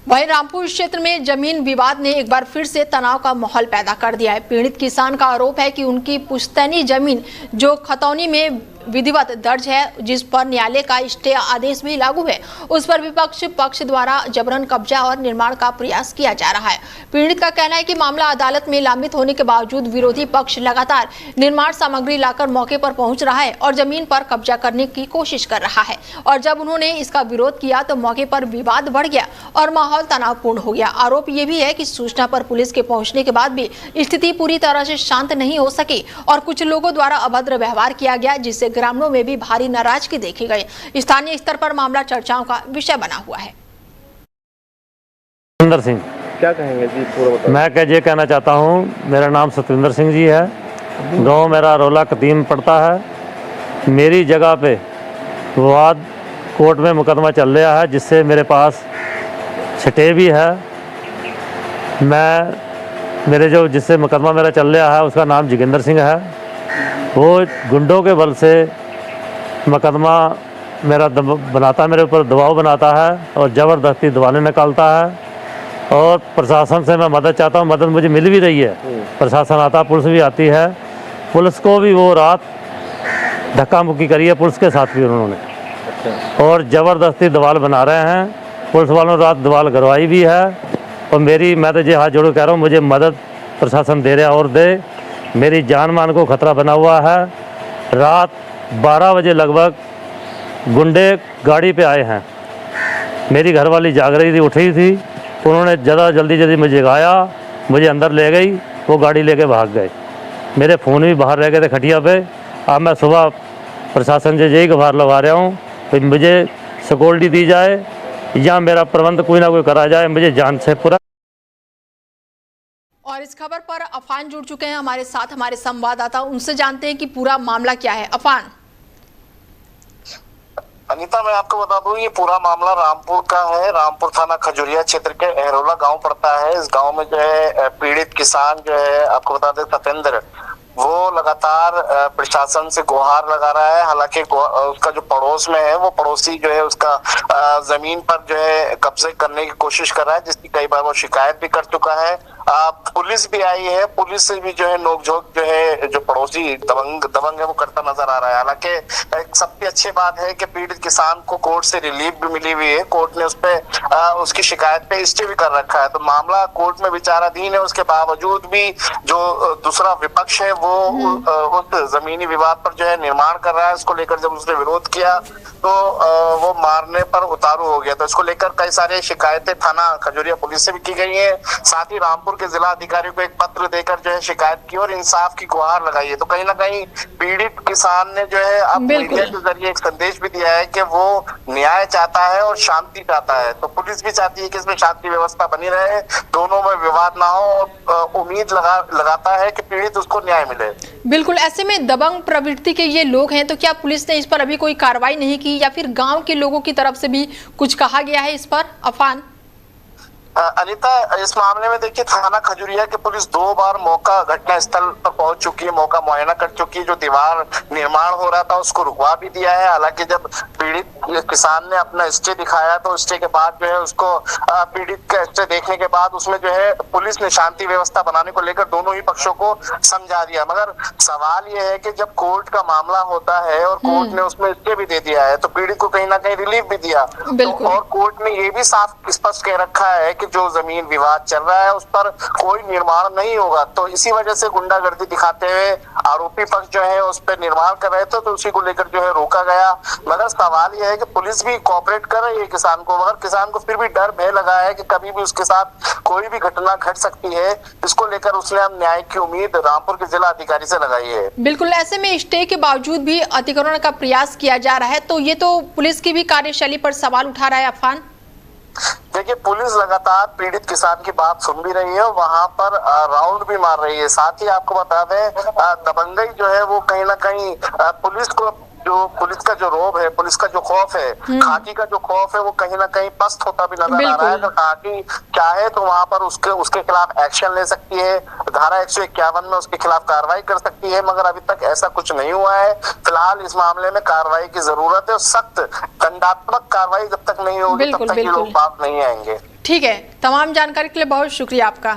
वहीं रामपुर क्षेत्र में जमीन विवाद ने एक बार फिर से तनाव का माहौल पैदा कर दिया है। पीड़ित किसान का आरोप है कि उनकी पुश्तैनी जमीन जो खतौनी में विधिवत दर्ज है, जिस पर न्यायालय का स्टे आदेश भी लागू है, उस पर विपक्ष पक्ष द्वारा जबरन कब्जा और निर्माण का प्रयास किया जा रहा है। पीड़ित का कहना है कि मामला अदालत में लंबित होने के बावजूद विरोधी पक्ष लगातार निर्माण सामग्री लाकर मौके पर पहुंच रहा है और जमीन पर कब्जा करने की कोशिश कर रहा है, और जब उन्होंने इसका विरोध किया तो मौके पर विवाद बढ़ गया और माहौल तनावपूर्ण हो गया। आरोप ये भी है कि सूचना पर पुलिस के पहुंचने के बाद भी स्थिति पूरी तरह से शांत नहीं हो सकी और कुछ लोगों द्वारा अभद्र व्यवहार किया गया, जिससे ग्रामीणों में भी भारी नाराजगी देखी गई। स्थानीय स्तर पर मामला चर्चाओं का विषय बना हुआ है। सतविंदर सिंह, क्या कहेंगे जी, पूरा बताओ। मैं ये कहना चाहता हूँ, मेरा नाम सतविंदर सिंह जी है, गांव मेरा रोला कदीम पड़ता है। मेरी जगह पे विवाद कोर्ट में मुकदमा चल रहा है, जिससे मेरे पास छटे भी है। मेरे जो जिससे मुकदमा मेरा चल रहा है उसका नाम जोगिंदर सिंह है। वो गुंडों के बल से मुकदमा मेरा बनाता है, मेरे ऊपर दबाव बनाता है और ज़बरदस्ती दीवाने निकालता है। और प्रशासन से मैं मदद चाहता हूँ, मदद मुझे मिल भी रही है। प्रशासन आता, पुलिस भी आती है। पुलिस को भी वो रात धक्का मुक्की करी है, पुलिस के साथ भी उन्होंने, और ज़बरदस्ती दीवार बना रहे हैं। पुलिस वालों ने रात दीवार करवाई भी है। और मैं तो ये हाथ जोड़ कह रहा हूँ, मुझे मदद प्रशासन दे रहा और दे। मेरी जान मान को खतरा बना हुआ है। रात 12 बजे लगभग गुंडे गाड़ी पे आए हैं। मेरी घरवाली जाग रही थी, उठी थी, उन्होंने ज़्यादा जल्दी मुझे जगाया, मुझे अंदर ले गई, वो गाड़ी लेके भाग गए। मेरे फ़ोन भी बाहर रह गए थे खटिया पे। अब मैं सुबह प्रशासन से यही गुहार लगा रहा हूँ कि मुझे सिक्योरिटी दी जाए या मेरा प्रबंध कोई ना कोई करा जाए, मुझे जान से पूरा। और इस खबर पर अफान जुड़ चुके हैं हमारे साथ, हमारे संवाददाता, उनसे जानते हैं कि पूरा मामला क्या है। अफान। अनीता, मैं आपको बता दूं, ये पूरा मामला रामपुर का है। रामपुर थाना खजुरिया क्षेत्र के अहरोला गांव पड़ता है। इस गांव में जो है पीड़ित किसान जो है, आपको बता दें सतेंद्र, वो लगातार प्रशासन से गुहार लगा रहा है। हालांकि उसका जो पड़ोस में है, वो पड़ोसी जो है उसका जमीन पर जो है कब्जे करने की कोशिश कर रहा है, जिसकी कई बार वो शिकायत भी कर चुका है। पुलिस भी आई है, पुलिस से भी जो है नोकझोंक जो है जो पड़ोसी दबंग है वो करता नजर आ रहा है। हालांकि एक सबसे अच्छी बात है कि पीड़ित किसान को कोर्ट से रिलीफ भी मिली हुई है। कोर्ट ने उस पे उसकी शिकायत पे स्टे भी कर रखा है, तो मामला कोर्ट में विचाराधीन है। उसके बावजूद भी जो दूसरा विपक्ष है वो उस जमीनी विवाद पर जो है निर्माण कर रहा है। इसको लेकर जब उसने विरोध किया तो वो मारने पर उतारू हो गया। तो इसको लेकर कई सारे शिकायतें थाना खजुरिया पुलिस से भी की गई है। साथ ही रामपुर के जिला अधिकारी को एक पत्र देकर जो है शिकायत की और इंसाफ की गुहार लगाई है। तो कहीं ना कहीं पीड़ित किसान ने जो है अब मीडिया के जरिए एक संदेश भी दिया है कि वो न्याय चाहता है और शांति चाहता है। तो पुलिस भी चाहती है कि इसमें शांति व्यवस्था बनी रहे, दोनों में विवाद ना हो, और उम्मीद लगाता है कि पीड़ित उसको न्याय मिले। बिल्कुल, ऐसे में दबंग प्रवृत्ति के ये लोग हैं, तो क्या पुलिस ने इस पर अभी कोई कार्रवाई नहीं की या फिर गांव के लोगों की तरफ से भी कुछ कहा गया है इस पर? अफान। अनीता, इस मामले में देखिए थाना खजुरिया की पुलिस 2 बार मौका घटना स्थल पर पहुंच चुकी है, मौका मुआयना कर चुकी है। जो दीवार निर्माण हो रहा था उसको रुकवा भी दिया है। हालांकि जब पीड़ित किसान ने अपना स्टे दिखाया तो स्टे के बाद जो है उसको पीड़ित का स्टे देखने के बाद उसमें जो है पुलिस ने शांति व्यवस्था बनाने को लेकर दोनों ही पक्षों को समझा दिया। मगर सवाल यह है कि जब कोर्ट का मामला होता है और कोर्ट ने उसमें स्टे भी दे दिया है तो पीड़ित को कहीं ना कहीं रिलीफ भी दिया, तो और कोर्ट ने ये भी साफ स्पष्ट कह रखा है कि जो जमीन विवाद चल रहा है उस पर कोई निर्माण नहीं होगा। तो इसी वजह से गुंडागर्दी दिखाते हुए आरोपी पक्ष जो है उस पर निर्माण कर रहे थे, तो उसी को लेकर जो है रोका गया। मगर सवाल यह है कि पुलिस भी कोऑपरेट कर रही है किसान को, मगर किसान को फिर भी डर भय लगा है कि कभी भी उसके साथ कोई भी घटना घट सकती है। इसको लेकर उसने अब न्याय की उम्मीद रामपुर के जिला अधिकारी से लगाई है। बिल्कुल, ऐसे में स्टे के बावजूद भी अतिक्रमण का प्रयास किया जा रहा है, तो ये तो पुलिस की भी कार्यशैली पर सवाल उठा रहा है। अफान। देखिए, पुलिस लगातार पीड़ित किसान की बात सुन भी रही है और वहां पर राउंड भी मार रही है। साथ ही आपको बता दें, दबंगई जो है वो कहीं ना कहीं पुलिस का जो रोब है, पुलिस का जो खौफ है, खाकी का जो खौफ है वो कहीं ना कहीं पस्त होता भी नजर आ रहा है। तो खाकी चाहे तो वहां पर उसके खिलाफ एक्शन ले सकती है, धारा 151 में उसके खिलाफ कार्रवाई कर सकती है, मगर अभी तक ऐसा कुछ नहीं हुआ है। फिलहाल इस मामले में कार्रवाई की जरूरत है और सख्त दंडात्मक कार्रवाई जब तक नहीं होगी तब तक ये लोग बात नहीं आएंगे। ठीक है, तमाम जानकारी के लिए बहुत शुक्रिया आपका।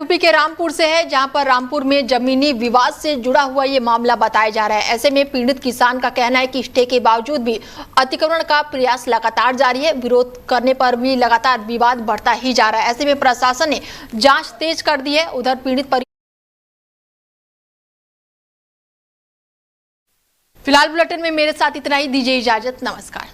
यूपी के रामपुर से है, जहां पर रामपुर में जमीनी विवाद से जुड़ा हुआ ये मामला बताया जा रहा है। ऐसे में पीड़ित किसान का कहना है कि स्टे के बावजूद भी अतिक्रमण का प्रयास लगातार जारी है। विरोध करने पर भी लगातार विवाद बढ़ता ही जा रहा है। ऐसे में प्रशासन ने जांच तेज कर दी है। उधर पीड़ित फिलहाल बुलेटिन में मेरे साथ इतना ही। दीजिए इजाजत, नमस्कार।